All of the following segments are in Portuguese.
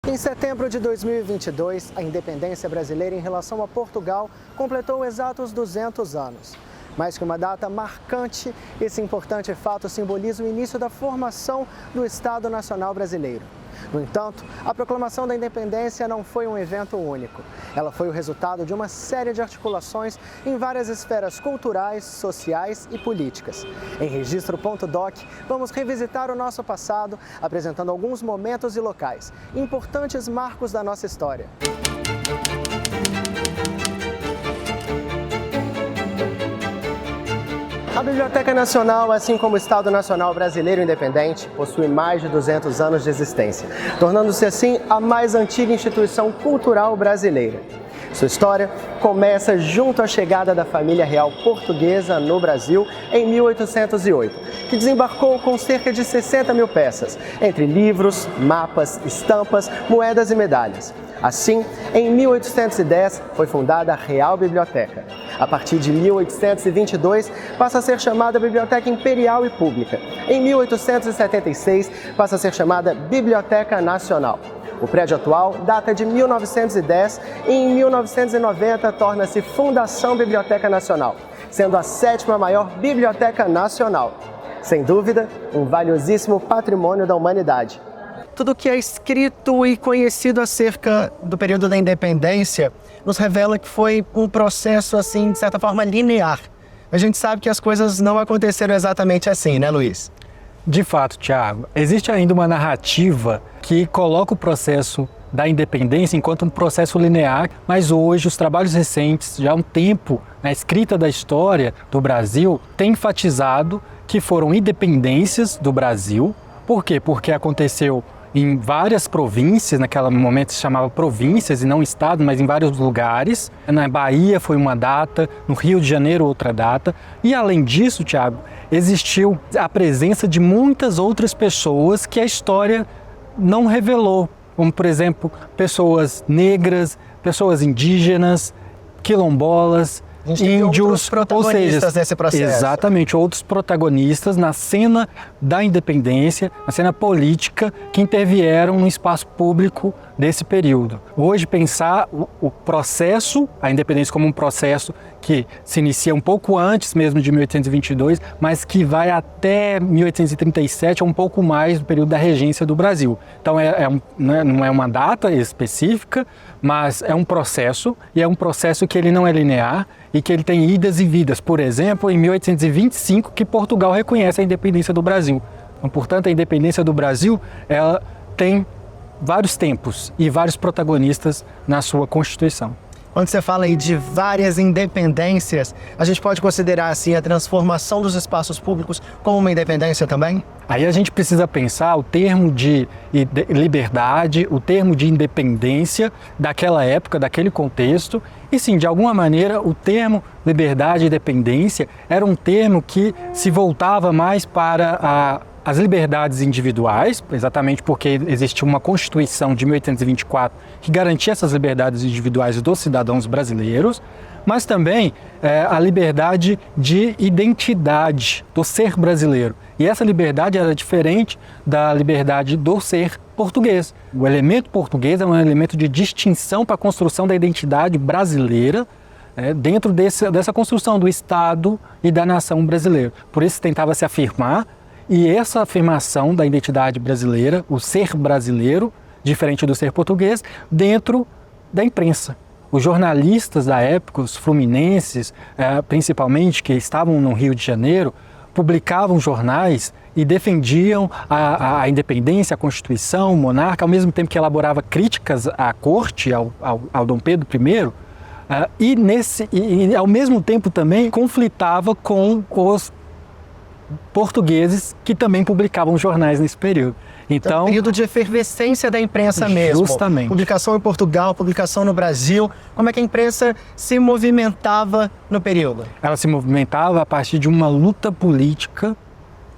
Em setembro de 2022, a independência brasileira em relação a Portugal completou exatos 200 anos. Mais que uma data marcante, esse importante fato simboliza o início da formação do Estado Nacional Brasileiro. No entanto, a proclamação da independência não foi um evento único. Ela foi o resultado de uma série de articulações em várias esferas culturais, sociais e políticas. Em Registro.doc, vamos revisitar o nosso passado, apresentando alguns momentos e locais, importantes marcos da nossa história. A Biblioteca Nacional, assim como o Estado Nacional Brasileiro Independente, possui mais de 200 anos de existência, tornando-se assim a mais antiga instituição cultural brasileira. Sua história começa junto à chegada da família real portuguesa no Brasil em 1808, que desembarcou com cerca de 60 mil peças, entre livros, mapas, estampas, moedas e medalhas. Assim, em 1810, foi fundada a Real Biblioteca. A partir de 1822, passa a ser chamada Biblioteca Imperial e Pública. Em 1876, passa a ser chamada Biblioteca Nacional. O prédio atual data de 1910 e em 1990 torna-se Fundação Biblioteca Nacional, sendo a 7ª maior biblioteca nacional. Sem dúvida, um valiosíssimo patrimônio da humanidade. Tudo que é escrito e conhecido acerca do período da independência nos revela que foi um processo, assim, de certa forma, linear. A gente sabe que as coisas não aconteceram exatamente assim, né, Luiz? De fato, Thiago, existe ainda uma narrativa que coloca o processo da independência enquanto um processo linear, mas hoje os trabalhos recentes, já há um tempo, na escrita da história do Brasil, têm enfatizado que foram independências do Brasil. Por quê? Porque aconteceu em várias províncias, naquele momento se chamava províncias e não estado, mas em vários lugares. Na Bahia foi uma data, no Rio de Janeiro outra data. E além disso, Thiago, existiu a presença de muitas outras pessoas que a história não revelou, como por exemplo, pessoas negras, pessoas indígenas, quilombolas, índios, protagonistas desse processo. Exatamente, outros protagonistas na cena da independência, na cena política, que intervieram no espaço público desse período. Hoje, pensar o processo, a independência como um processo que se inicia um pouco antes mesmo de 1822, mas que vai até 1837, ou um pouco mais do período da regência do Brasil. Então, não é uma data específica, mas é um processo, e é um processo que ele não é linear, e que ele tem idas e vidas. Por exemplo, em 1825, que Portugal reconhece a independência do Brasil. Então, portanto, a independência do Brasil, ela tem vários tempos e vários protagonistas na sua Constituição. Quando você fala aí de várias independências, a gente pode considerar assim a transformação dos espaços públicos como uma independência também? Aí a gente precisa pensar o termo de liberdade, o termo de independência daquela época, daquele contexto. E sim, de alguma maneira, o termo liberdade e independência era um termo que se voltava mais para as liberdades individuais, exatamente porque existia uma Constituição de 1824 que garantia essas liberdades individuais dos cidadãos brasileiros, mas também a liberdade de identidade do ser brasileiro. E essa liberdade era diferente da liberdade do ser português. O elemento português é um elemento de distinção para a construção da identidade brasileira, dentro dessa construção do Estado e da nação brasileira. Por isso tentava se afirmar. E essa afirmação da identidade brasileira, o ser brasileiro, diferente do ser português, dentro da imprensa. Os jornalistas da época, os fluminenses, principalmente, que estavam no Rio de Janeiro, publicavam jornais e defendiam a independência, a Constituição, o monarca, ao mesmo tempo que elaborava críticas à corte, ao Dom Pedro I, e ao mesmo tempo também conflitava com os portugueses que também publicavam jornais nesse período. Então, período de efervescência da imprensa mesmo. Justamente. Publicação em Portugal, publicação no Brasil. Como é que a imprensa se movimentava no período? Ela se movimentava a partir de uma luta política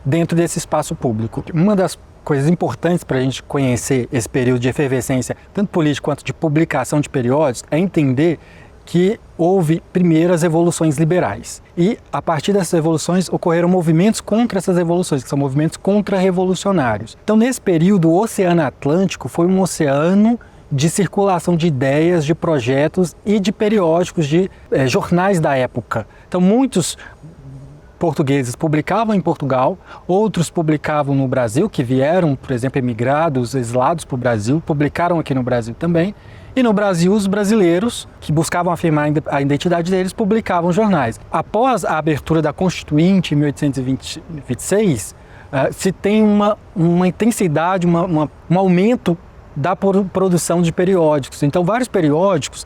dentro desse espaço público. Uma das coisas importantes para a gente conhecer esse período de efervescência, tanto político quanto de publicação de periódicos, é entender que houve primeiras revoluções liberais. E, a partir dessas revoluções, ocorreram movimentos contra essas revoluções, que são movimentos contra-revolucionários. Então, nesse período, o Oceano Atlântico foi um oceano de circulação de ideias, de projetos e de periódicos, de jornais da época. Então, muitos portugueses publicavam em Portugal, outros publicavam no Brasil, que vieram, por exemplo, emigrados, exilados para o Brasil, publicaram aqui no Brasil também. E no Brasil, os brasileiros, que buscavam afirmar a identidade deles, publicavam jornais. Após a abertura da Constituinte, em 1826, se tem uma intensidade, um aumento da produção de periódicos. Então, vários periódicos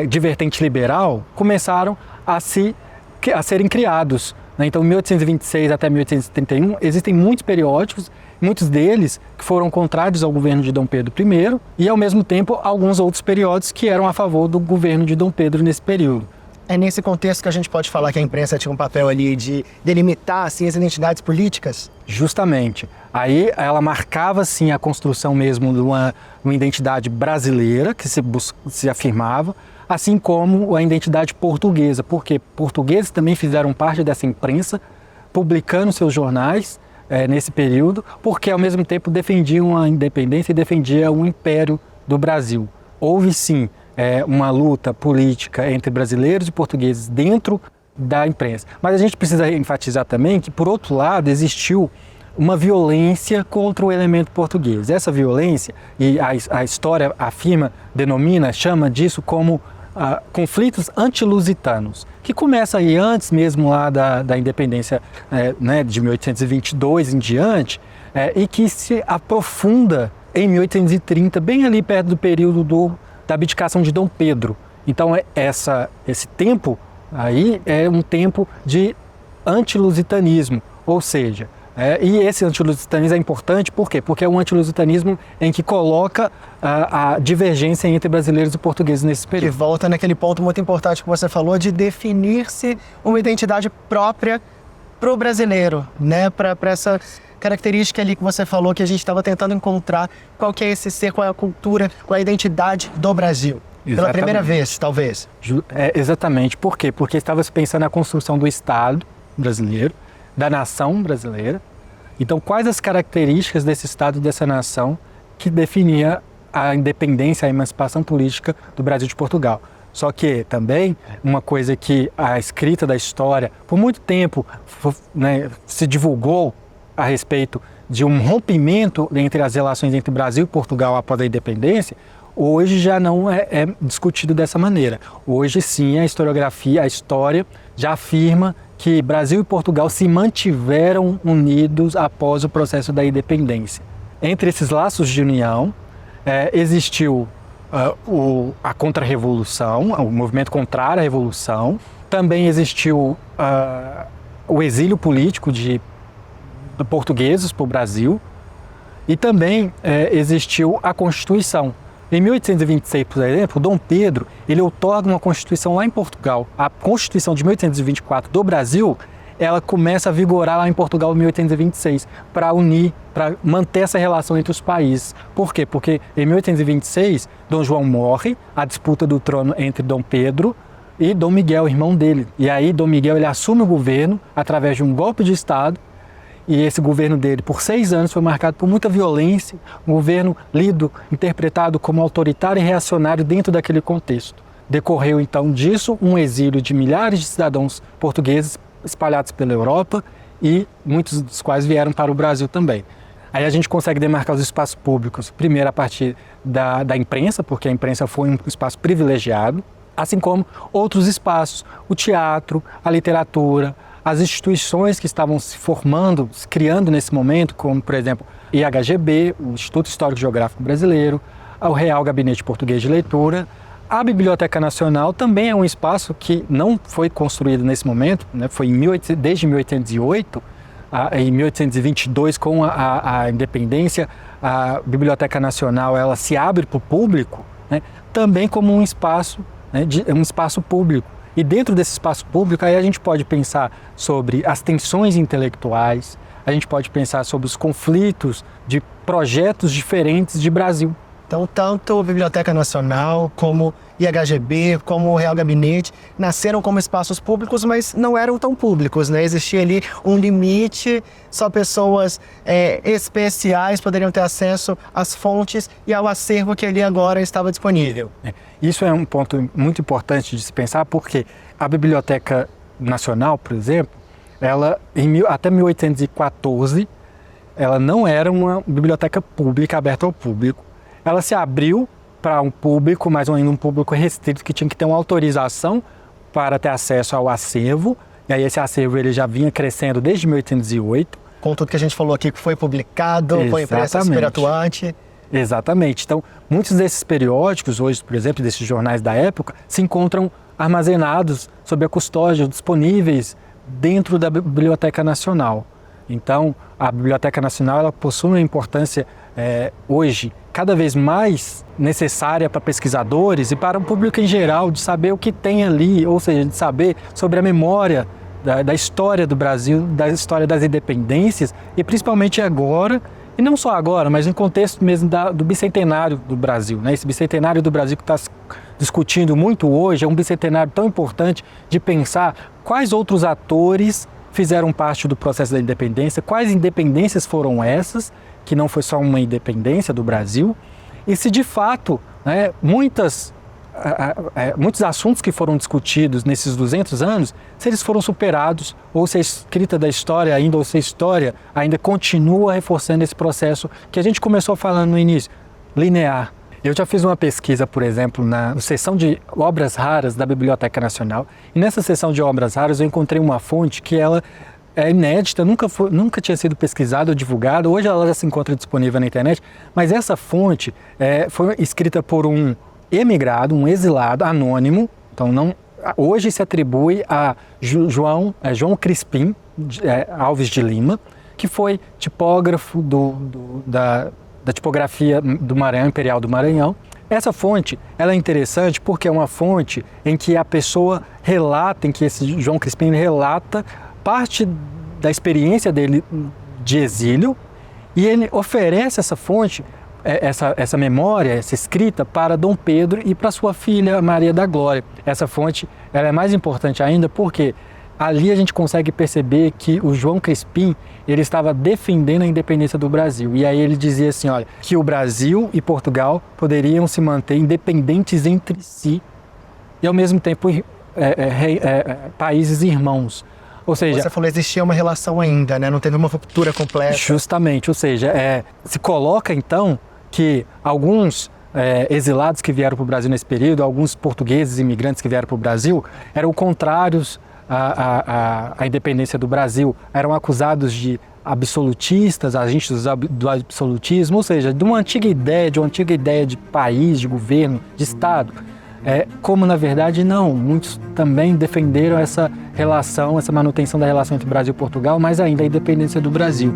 de vertente liberal começaram a serem criados. Então, de 1826 até 1831, existem muitos periódicos, muitos deles que foram contrários ao governo de Dom Pedro I e, ao mesmo tempo, alguns outros periódicos que eram a favor do governo de Dom Pedro nesse período. É nesse contexto que a gente pode falar que a imprensa tinha um papel ali de delimitar assim, as identidades políticas? Justamente. Aí ela marcava assim, a construção mesmo de uma identidade brasileira que se afirmava, assim como a identidade portuguesa, porque portugueses também fizeram parte dessa imprensa, publicando seus jornais nesse período, porque ao mesmo tempo defendiam a independência e defendiam o Império do Brasil. Houve sim uma luta política entre brasileiros e portugueses dentro da imprensa. Mas a gente precisa enfatizar também que, por outro lado, existiu uma violência contra o elemento português. Essa violência, e a história chama disso como conflitos antilusitanos, que começa aí antes mesmo lá da independência de 1822 em diante, e que se aprofunda em 1830, bem ali perto do período da abdicação de Dom Pedro. Então esse tempo aí é um tempo de antilusitanismo, ou seja, e esse antilusitanismo é importante, por quê? Porque é um antilusitanismo em que coloca a divergência entre brasileiros e portugueses nesse período. Que volta naquele ponto muito importante que você falou de definir-se uma identidade própria para o brasileiro, né? Para essa característica ali que você falou que a gente estava tentando encontrar qual que é esse ser, qual é a cultura, qual é a identidade do Brasil. Exatamente. Pela primeira vez, talvez. Exatamente. Por quê? Porque estava se pensando na construção do Estado brasileiro, da nação brasileira. Então, quais as características desse Estado, dessa nação, que definia a independência, a emancipação política do Brasil de Portugal? Só que também uma coisa que a escrita da história, por muito tempo, se divulgou a respeito de um rompimento entre as relações entre Brasil e Portugal após a independência, hoje já não é discutido dessa maneira. Hoje sim, a historiografia, a história já afirma que Brasil e Portugal se mantiveram unidos após o processo da independência. Entre esses laços de união, existiu a contra-revolução, o movimento contrário à revolução. Também existiu o exílio político de portugueses para o Brasil. E também existiu a Constituição. Em 1826, por exemplo, Dom Pedro ele outorga uma Constituição lá em Portugal. A Constituição de 1824 do Brasil, ela começa a vigorar lá em Portugal em 1826 para unir, para manter essa relação entre os países. Por quê? Porque em 1826, Dom João morre, a disputa do trono entre Dom Pedro e Dom Miguel, irmão dele. E aí Dom Miguel ele assume o governo através de um golpe de Estado. E esse governo dele, por 6 anos, foi marcado por muita violência, um governo interpretado como autoritário e reacionário dentro daquele contexto. Decorreu, então, disso um exílio de milhares de cidadãos portugueses espalhados pela Europa e muitos dos quais vieram para o Brasil também. Aí a gente consegue demarcar os espaços públicos, primeiro a partir da imprensa, porque a imprensa foi um espaço privilegiado, assim como outros espaços, o teatro, a literatura, as instituições que estavam se formando, se criando nesse momento, como, por exemplo, IHGB, o Instituto Histórico Geográfico Brasileiro, o Real Gabinete Português de Leitura. A Biblioteca Nacional também é um espaço que não foi construído nesse momento, né? Foi desde 1808, em 1822, com a independência, a Biblioteca Nacional ela se abre para o público, né? Também como um espaço, um espaço público. E dentro desse espaço público, aí a gente pode pensar sobre as tensões intelectuais, a gente pode pensar sobre os conflitos de projetos diferentes de Brasil. Então, tanto a Biblioteca Nacional, como IHGB, como o Real Gabinete, nasceram como espaços públicos, mas não eram tão públicos, né? Existia ali um limite, só pessoas especiais poderiam ter acesso às fontes e ao acervo que ali agora estava disponível. Isso é um ponto muito importante de se pensar, porque a Biblioteca Nacional, por exemplo, ela, até 1814, ela não era uma biblioteca pública aberta ao público. Ela se abriu para um público, mas ainda um público restrito, que tinha que ter uma autorização para ter acesso ao acervo. E aí esse acervo ele já vinha crescendo desde 1808. Com tudo que a gente falou aqui, que foi publicado, foi impresso super atuante. Exatamente. Então, muitos desses periódicos, hoje, por exemplo, desses jornais da época, se encontram armazenados sob a custódia, disponíveis dentro da Biblioteca Nacional. Então, a Biblioteca Nacional ela possui uma importância hoje cada vez mais necessária para pesquisadores e para o público em geral, de saber o que tem ali, ou seja, de saber sobre a memória da história do Brasil, da história das independências, e principalmente agora, e não só agora, mas no contexto mesmo do bicentenário do Brasil, né? Esse bicentenário do Brasil que está se discutindo muito hoje, é um bicentenário tão importante de pensar quais outros atores fizeram parte do processo da independência, quais independências foram essas, que não foi só uma independência do Brasil, e se de fato, né, muitos assuntos que foram discutidos nesses 200 anos, se eles foram superados, ou se a escrita da história ainda, ou se a história ainda continua reforçando esse processo que a gente começou falando no início, linear. Eu já fiz uma pesquisa, por exemplo, na seção de obras raras da Biblioteca Nacional, e nessa seção de obras raras eu encontrei uma fonte que ela é inédita, nunca tinha sido pesquisada ou divulgada, hoje ela já se encontra disponível na internet, mas essa fonte foi escrita por um emigrado, um exilado anônimo, então hoje se atribui a João Crispim Alves de Lima, que foi tipógrafo da tipografia do Maranhão, Imperial do Maranhão. Essa fonte ela é interessante porque é uma fonte em que a pessoa relata, em que esse João Crispim relata parte da experiência dele de exílio, e ele oferece essa fonte, essa memória, essa escrita para Dom Pedro e para sua filha Maria da Glória. Essa fonte ela é mais importante ainda porque ali a gente consegue perceber que o João Crispim ele estava defendendo a independência do Brasil. E aí ele dizia assim, olha, que o Brasil e Portugal poderiam se manter independentes entre si e ao mesmo tempo países irmãos. Ou seja, você falou, existia uma relação ainda, né? Não teve uma ruptura completa. Justamente, ou seja, se coloca então que alguns exilados que vieram para o Brasil nesse período, alguns portugueses imigrantes que vieram para o Brasil, eram contrários à independência do Brasil, eram acusados de absolutistas, agentes do absolutismo, ou seja, de uma antiga ideia de país, de governo, de Estado. Como na verdade não, muitos também defenderam essa relação, essa manutenção da relação entre Brasil e Portugal, mas ainda a independência do Brasil.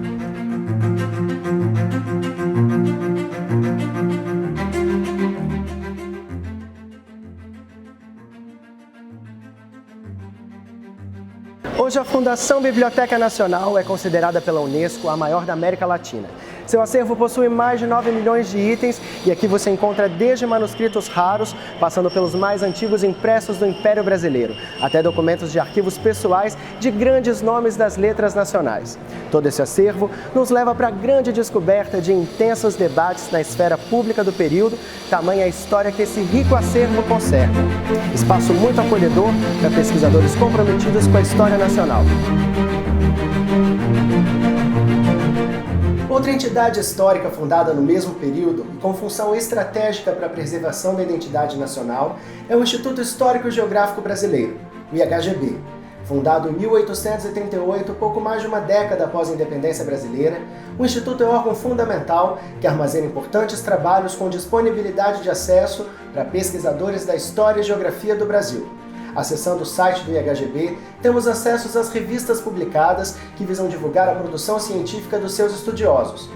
Hoje a Fundação Biblioteca Nacional é considerada pela Unesco a maior da América Latina. Seu acervo possui mais de 9 milhões de itens e aqui você encontra desde manuscritos raros, passando pelos mais antigos impressos do Império Brasileiro, até documentos de arquivos pessoais de grandes nomes das letras nacionais. Todo esse acervo nos leva para a grande descoberta de intensos debates na esfera pública do período, tamanha a história que esse rico acervo conserva. Espaço muito acolhedor para pesquisadores comprometidos com a história nacional. Outra entidade histórica fundada no mesmo período e com função estratégica para a preservação da identidade nacional é o Instituto Histórico e Geográfico Brasileiro, o IHGB. Fundado em 1838, pouco mais de uma década após a independência brasileira, o Instituto é um órgão fundamental que armazena importantes trabalhos com disponibilidade de acesso para pesquisadores da história e geografia do Brasil. Acessando o site do IHGB, temos acessos às revistas publicadas que visam divulgar a produção científica dos seus estudiosos.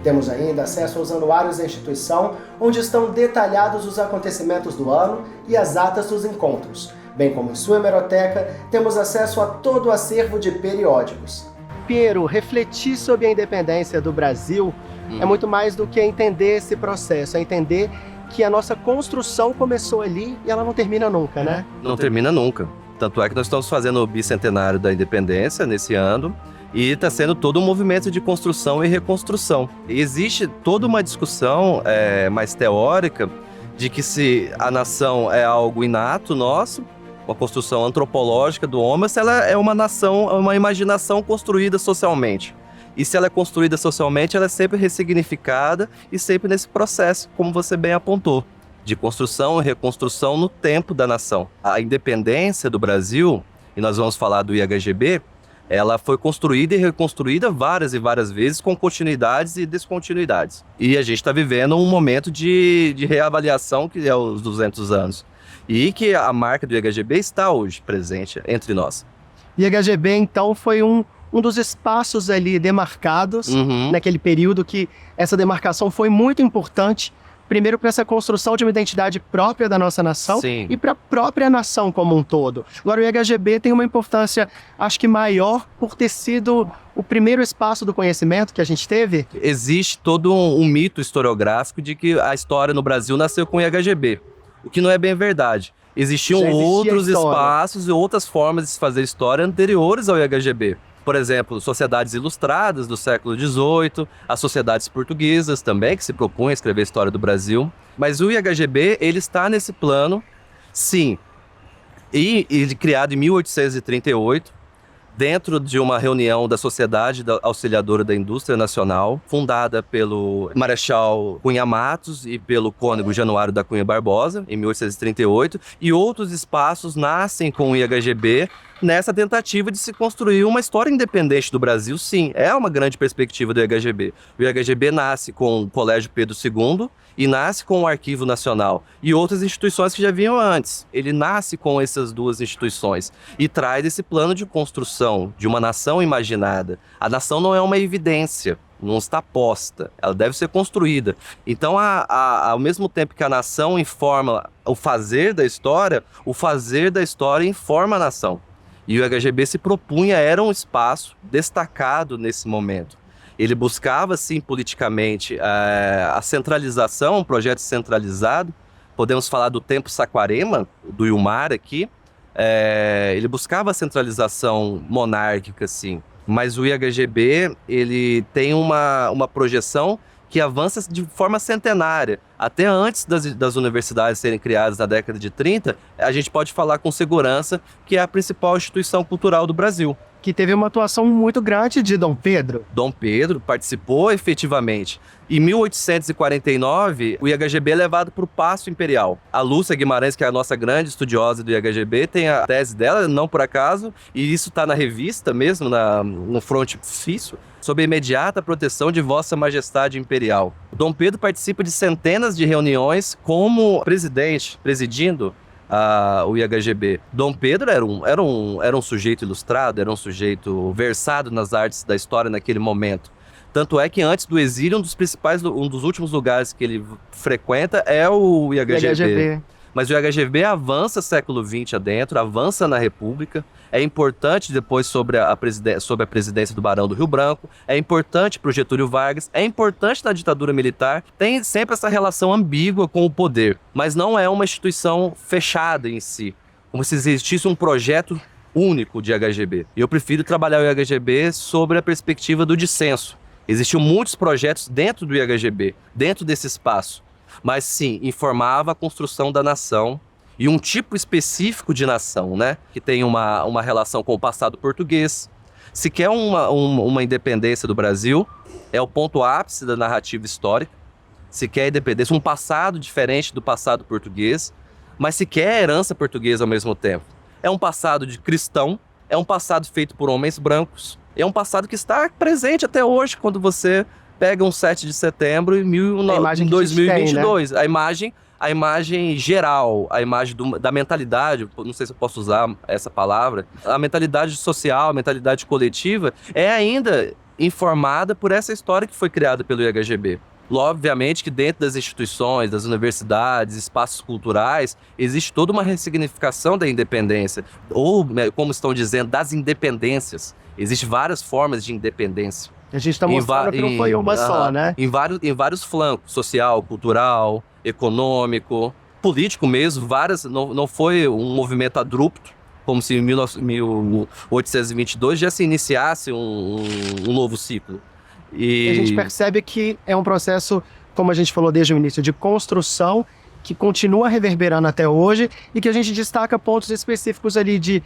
Temos ainda acesso aos anuários da instituição, onde estão detalhados os acontecimentos do ano e as atas dos encontros. Bem como em sua hemeroteca, temos acesso a todo o acervo de periódicos. Piero, refletir sobre a independência do Brasil é muito mais do que entender esse processo, é entender que a nossa construção começou ali e ela não termina nunca, né? Não termina nunca. Tanto é que nós estamos fazendo o bicentenário da independência nesse ano e está sendo todo um movimento de construção e reconstrução. E existe toda uma discussão mais teórica de que se a nação é algo inato nosso, uma construção antropológica do homem, se ela é uma nação, uma imaginação construída socialmente. E se ela é construída socialmente, ela é sempre ressignificada e sempre nesse processo, como você bem apontou, de construção e reconstrução no tempo da nação. A independência do Brasil, e nós vamos falar do IHGB, ela foi construída e reconstruída várias e várias vezes com continuidades e descontinuidades. E a gente está vivendo um momento de reavaliação, que é os 200 anos. E que a marca do IHGB está hoje presente entre nós. IHGB, então, foi um dos espaços ali demarcados, naquele período que essa demarcação foi muito importante, primeiro para essa construção de uma identidade própria da nossa nação. Sim. E para a própria nação como um todo. Agora, o IHGB tem uma importância, acho que maior, por ter sido o primeiro espaço do conhecimento que a gente teve. Existe todo um mito historiográfico de que a história no Brasil nasceu com o IHGB, o que não é bem verdade. Existiam outros espaços e outras formas de se fazer história anteriores ao IHGB. Por exemplo, sociedades ilustradas do século XVIII, as sociedades portuguesas também, que se propunham a escrever a história do Brasil. Mas o IHGB, ele está nesse plano, sim. E criado em 1838, dentro de uma reunião da Sociedade Auxiliadora da Indústria Nacional, fundada pelo Marechal Cunha Matos e pelo cônego Januário da Cunha Barbosa, em 1838, e outros espaços nascem com o IHGB nessa tentativa de se construir uma história independente do Brasil. Sim, é uma grande perspectiva do IHGB. O IHGB nasce com o Colégio Pedro II e nasce com o Arquivo Nacional e outras instituições que já vinham antes. Ele nasce com essas duas instituições e traz esse plano de construção de uma nação imaginada. A nação não é uma evidência, não está posta, ela deve ser construída. Então, ao mesmo tempo que a nação informa o fazer da história informa a nação. E o IHGB se propunha, era um espaço destacado nesse momento. Ele buscava, sim, politicamente, a centralização, um projeto centralizado. Podemos falar do Tempo Saquarema, do Ilmar aqui. Ele buscava a centralização monárquica, sim. Mas o IHGB, ele tem uma projeção que avança de forma centenária. Até antes das universidades serem criadas na década de 30, a gente pode falar com segurança que é a principal instituição cultural do Brasil. Que teve uma atuação muito grande de Dom Pedro. Dom Pedro participou efetivamente. Em 1849, o IHGB é levado para o Paço Imperial. A Lúcia Guimarães, que é a nossa grande estudiosa do IHGB, tem a tese dela, não por acaso, e isso está na revista mesmo, no frontispício, sob a imediata proteção de Vossa Majestade Imperial. Dom Pedro participa de centenas de reuniões como presidente, presidindo o IHGB. Dom Pedro era um sujeito ilustrado, era um sujeito versado nas artes da história naquele momento. Tanto é que antes do exílio, um dos últimos lugares que ele frequenta é o IHGB. Mas o IHGB avança século XX adentro, avança na República, é importante depois sobre a presidência do Barão do Rio Branco, é importante para o Getúlio Vargas, é importante na ditadura militar, tem sempre essa relação ambígua com o poder, mas não é uma instituição fechada em si, como se existisse um projeto único de IHGB. E eu prefiro trabalhar o IHGB sobre a perspectiva do dissenso. Existiam muitos projetos dentro do IHGB, dentro desse espaço, mas sim, informava a construção da nação e um tipo específico de nação, né? Que tem uma relação com o passado português. Se quer uma independência do Brasil, é o ponto ápice da narrativa histórica. Se quer independência, um passado diferente do passado português, mas se quer herança portuguesa ao mesmo tempo. É um passado de cristão, é um passado feito por homens brancos, é um passado que está presente até hoje, quando você pega um 7 de setembro em 2022. Tem, né? A imagem geral, a imagem da mentalidade, não sei se eu posso usar essa palavra, a mentalidade social, a mentalidade coletiva é ainda informada por essa história que foi criada pelo IHGB. Obviamente que dentro das instituições, das universidades, espaços culturais, existe toda uma ressignificação da independência, ou, como estão dizendo, das independências. Existem várias formas de independência. A gente está mostrando que não foi uma só, né? Em vários flancos, social, cultural, econômico, político mesmo, não foi um movimento abrupto, como se em 1822 já se iniciasse um novo ciclo. E a gente percebe que é um processo, como a gente falou desde o início, de construção, que continua reverberando até hoje, e que a gente destaca pontos específicos ali de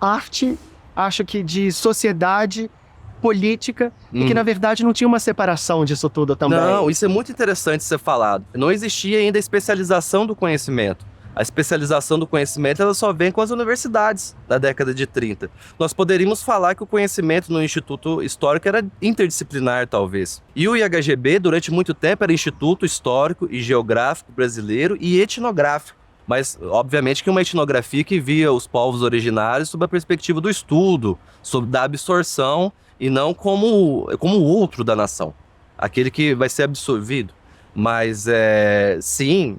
arte, acho que de sociedade, política, e que na verdade não tinha uma separação disso tudo também. Não, isso é muito interessante ser falado. Não existia ainda a especialização do conhecimento. A especialização do conhecimento ela só vem com as universidades da década de 30. Nós poderíamos falar que o conhecimento no Instituto Histórico era interdisciplinar, talvez. E o IHGB, durante muito tempo, era Instituto Histórico e Geográfico Brasileiro e Etnográfico. Mas, obviamente, que uma etnografia que via os povos originários sob a perspectiva do estudo, da absorção, e não como o outro da nação, aquele que vai ser absorvido. Mas, sim,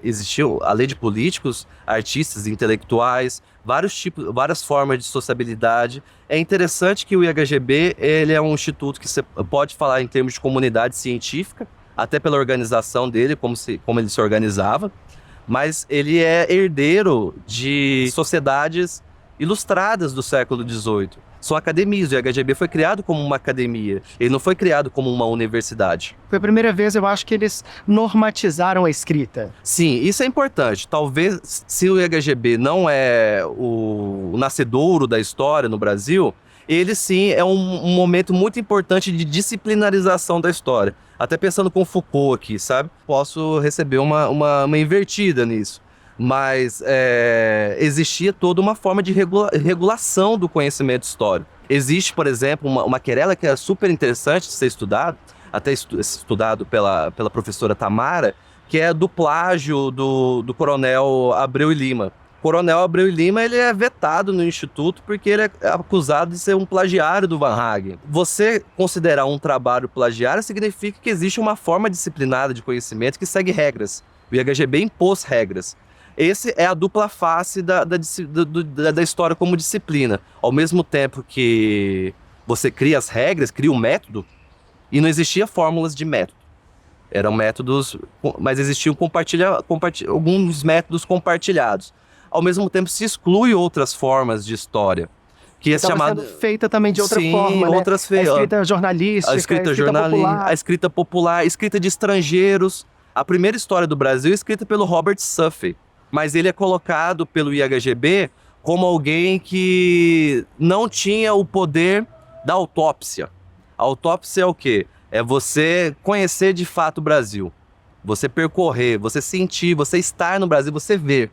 existiu, além de políticos, artistas, intelectuais, várias formas de sociabilidade. É interessante que o IHGB ele é um instituto que você pode falar em termos de comunidade científica, até pela organização dele, como ele se organizava, mas ele é herdeiro de sociedades ilustradas do século XVIII. São academias, o IHGB foi criado como uma academia, ele não foi criado como uma universidade. Foi a primeira vez, eu acho, que eles normatizaram a escrita. Sim, isso é importante. Talvez, se o IHGB não é o nascedouro da história no Brasil, ele sim é um momento muito importante de disciplinarização da história. Até pensando com Foucault aqui, sabe? Posso receber uma invertida nisso. Mas existia toda uma forma de regulação do conhecimento histórico. Existe, por exemplo, uma querela que é super interessante de ser estudado, até estudado pela professora Tamara, que é do plágio do Coronel Abreu e Lima. O Coronel Abreu e Lima ele é vetado no Instituto porque ele é acusado de ser um plagiário do Van Hagen. Você considerar um trabalho plagiário significa que existe uma forma disciplinada de conhecimento que segue regras. O IHGB impôs regras. Essa é a dupla face da história como disciplina. Ao mesmo tempo que você cria as regras, cria o método, e não existia fórmulas de método. Eram métodos, mas existiam alguns métodos compartilhados. Ao mesmo tempo se exclui outras formas de história. Que é chamada feita também de outra forma, né? A escrita jornalística, a escrita jornalística, a escrita popular, a escrita de estrangeiros. A primeira história do Brasil é escrita pelo Robert Southey. Mas ele é colocado pelo IHGB como alguém que não tinha o poder da autópsia. A autópsia é o quê? É você conhecer de fato o Brasil. Você percorrer, você sentir, você estar no Brasil, você ver.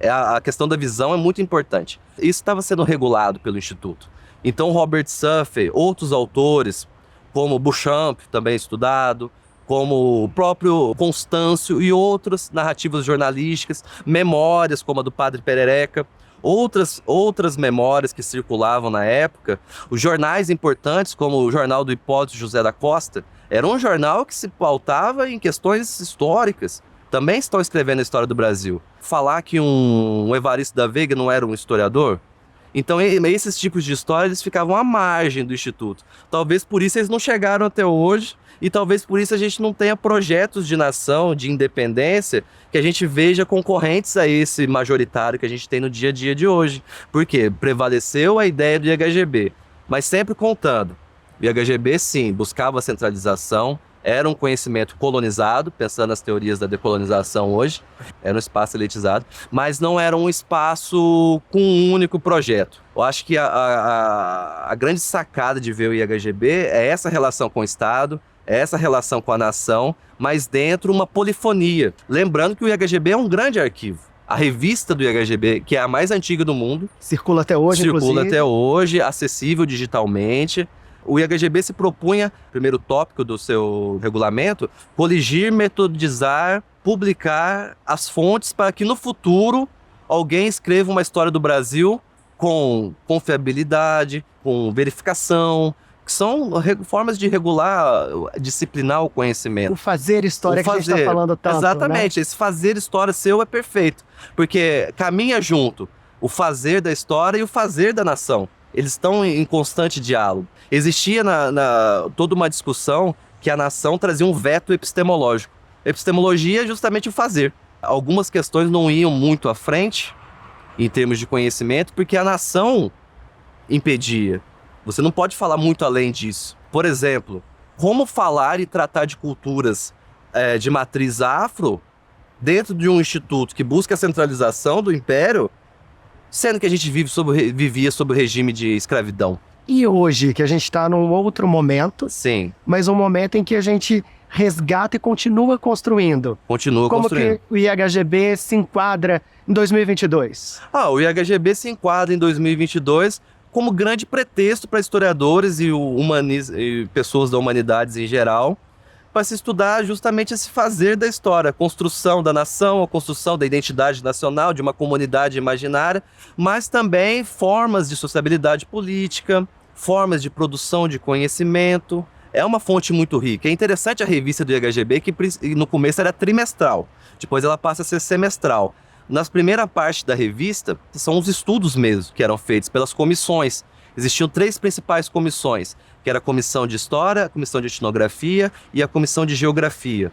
A questão da visão é muito importante. Isso estava sendo regulado pelo Instituto. Então, Robert Southey, outros autores, como Beauchamp, também estudado, como o próprio Constâncio e outras narrativas jornalísticas, memórias como a do Padre Perereca, outras memórias que circulavam na época, os jornais importantes como o Jornal do Hipólito José da Costa, era um jornal que se pautava em questões históricas, também estão escrevendo a história do Brasil. Falar que um Evaristo da Veiga não era um historiador? Então, esses tipos de história, eles ficavam à margem do Instituto. Talvez por isso eles não chegaram até hoje, e talvez por isso a gente não tenha projetos de nação, de independência, que a gente veja concorrentes a esse majoritário que a gente tem no dia a dia de hoje. Por quê? Prevaleceu a ideia do IHGB, mas sempre contando. O IHGB, sim, buscava a centralização, era um conhecimento colonizado, pensando nas teorias da decolonização hoje, era um espaço elitizado, mas não era um espaço com um único projeto. Eu acho que a grande sacada de ver o IHGB é essa relação com o Estado, é essa relação com a nação, mas dentro uma polifonia. Lembrando que o IHGB é um grande arquivo. A revista do IHGB, que é a mais antiga do mundo, circula até hoje, circula até hoje, acessível digitalmente. O IHGB se propunha, primeiro tópico do seu regulamento, coligir, metodizar, publicar as fontes para que no futuro alguém escreva uma história do Brasil com confiabilidade, com verificação, que são formas de regular, disciplinar o conhecimento. O fazer história que a gente está falando tanto, exatamente, né? Esse fazer história seu é perfeito, porque caminha junto o fazer da história e o fazer da nação. Eles estão em constante diálogo. Existia toda uma discussão que a nação trazia um veto epistemológico. Epistemologia é justamente o fazer. Algumas questões não iam muito à frente, em termos de conhecimento, porque a nação impedia. Você não pode falar muito além disso. Por exemplo, como falar e tratar de culturas de matriz afro dentro de um instituto que busca a centralização do império, sendo que a gente vivia sob o regime de escravidão. E hoje, que a gente está num outro momento, Sim. Mas um momento em que a gente resgata e continua construindo. Continua construindo. Como que o IHGB se enquadra em 2022? O IHGB se enquadra em 2022 como grande pretexto para historiadores e pessoas da humanidades em geral, para se estudar justamente esse fazer da história, a construção da nação, a construção da identidade nacional, de uma comunidade imaginária, mas também formas de sociabilidade política, formas de produção de conhecimento. É uma fonte muito rica. É interessante a revista do IHGB, que no começo era trimestral, depois ela passa a ser semestral. Nas primeiras partes da revista, são os estudos mesmo que eram feitos pelas comissões. Existiam 3 principais comissões, que era a Comissão de História, a Comissão de Etnografia e a Comissão de Geografia.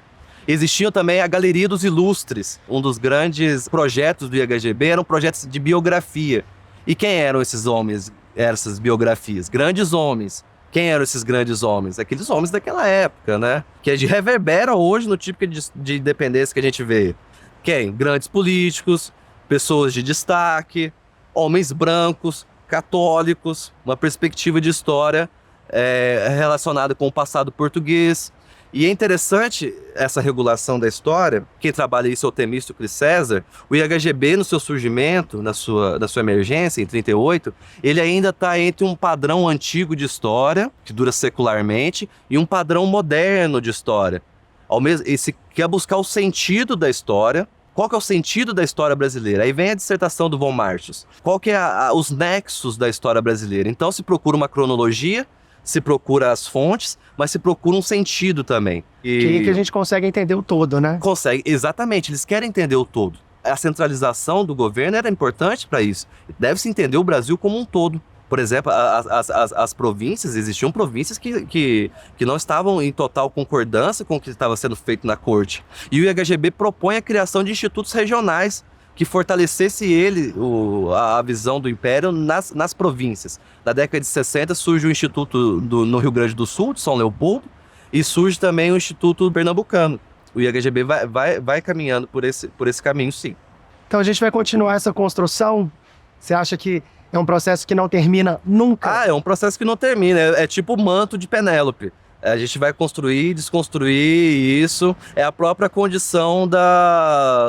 Existia também a Galeria dos Ilustres. Um dos grandes projetos do IHGB eram projetos de biografia. E quem eram esses homens, essas biografias? Grandes homens. Quem eram esses grandes homens? Aqueles homens daquela época, né? Que reverbera hoje no tipo de independência que a gente vê. Quem? Grandes políticos, pessoas de destaque, homens brancos, católicos, uma perspectiva de história relacionada com o passado português. E é interessante essa regulação da história. Quem trabalha isso é o Temístocles César. O IHGB, no seu surgimento, na sua emergência, em 1938, ele ainda está entre um padrão antigo de história, que dura secularmente, e um padrão moderno de história. Esse quer buscar o sentido da história. Qual que é o sentido da história brasileira? Aí vem a dissertação do Von Martius. Qual que é os nexos da história brasileira? Então se procura uma cronologia, se procura as fontes, mas se procura um sentido também. Que a gente consegue entender o todo, né? Consegue, exatamente. Eles querem entender o todo. A centralização do governo era importante para isso. Deve-se entender o Brasil como um todo. Por exemplo, as províncias, existiam províncias que não estavam em total concordância com o que estava sendo feito na corte. E o IHGB propõe a criação de institutos regionais que fortalecesse a visão do Império nas províncias. Na década de 60 surge o Instituto no Rio Grande do Sul, de São Leopoldo, e surge também o Instituto Pernambucano. O IHGB vai caminhando por esse caminho, sim. Então a gente vai continuar essa construção? Você acha que é um processo que não termina nunca? É um processo que não termina. É tipo o manto de Penélope. A gente vai construir, desconstruir isso. É a própria condição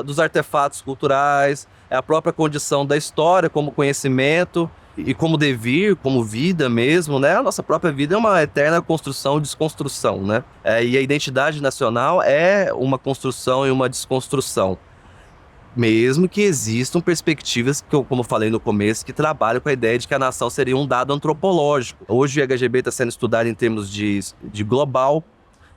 dos artefatos culturais, é a própria condição da história como conhecimento e como devir, como vida mesmo, né? A nossa própria vida é uma eterna construção e desconstrução, né? E a identidade nacional é uma construção e uma desconstrução. Mesmo que existam perspectivas, como eu falei no começo, que trabalham com a ideia de que a nação seria um dado antropológico. Hoje o IHGB está sendo estudado em termos de global.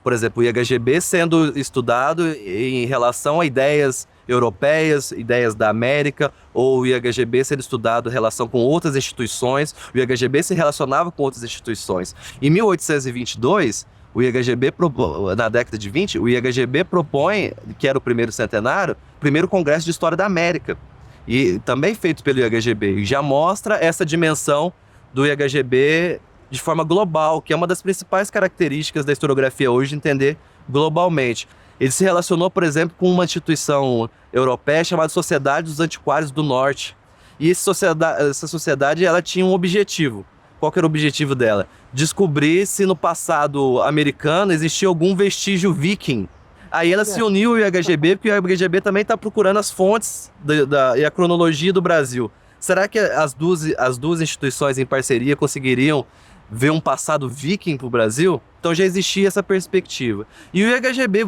Por exemplo, o IHGB sendo estudado em relação a ideias europeias, ideias da América, ou o IHGB sendo estudado em relação com outras instituições. O IHGB se relacionava com outras instituições. Em 1822... O IHGB, na década de 20, o IHGB propõe, que era o primeiro centenário, o primeiro Congresso de História da América. E também feito pelo IHGB. E já mostra essa dimensão do IHGB de forma global, que é uma das principais características da historiografia hoje, entender globalmente. Ele se relacionou, por exemplo, com uma instituição europeia chamada Sociedade dos Antiquários do Norte. E essa sociedade ela tinha um objetivo. Qual que era o objetivo dela? Descobrir se no passado americano existia algum vestígio viking. Aí ela se uniu ao IHGB, porque o IHGB também está procurando as fontes e a cronologia do Brasil. Será que as duas instituições em parceria conseguiriam ver um passado viking para o Brasil? Então já existia essa perspectiva. E o IHGB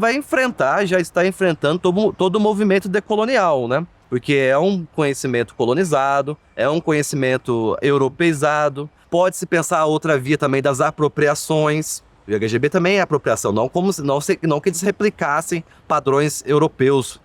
já está enfrentando todo o movimento decolonial, né? porque é um conhecimento colonizado, é um conhecimento europeizado. Pode-se pensar a outra via também das apropriações. O IHGB também é apropriação, não que eles replicassem padrões europeus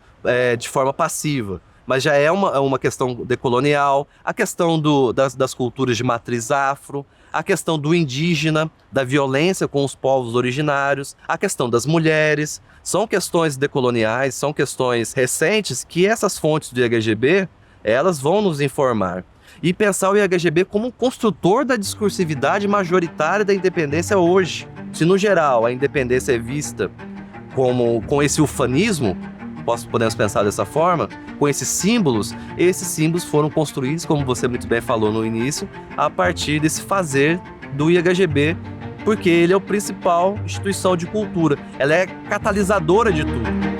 de forma passiva, mas já é uma questão decolonial, a questão das culturas de matriz afro, a questão do indígena, da violência com os povos originários, a questão das mulheres. São questões decoloniais, são questões recentes que essas fontes do IHGB, elas vão nos informar. E pensar o IHGB como um construtor da discursividade majoritária da independência hoje. Se, no geral, a independência é vista com esse ufanismo, podemos pensar dessa forma, com esses símbolos foram construídos, como você muito bem falou no início, a partir desse fazer do IHGB, porque ele é a principal instituição de cultura. Ela é catalisadora de tudo.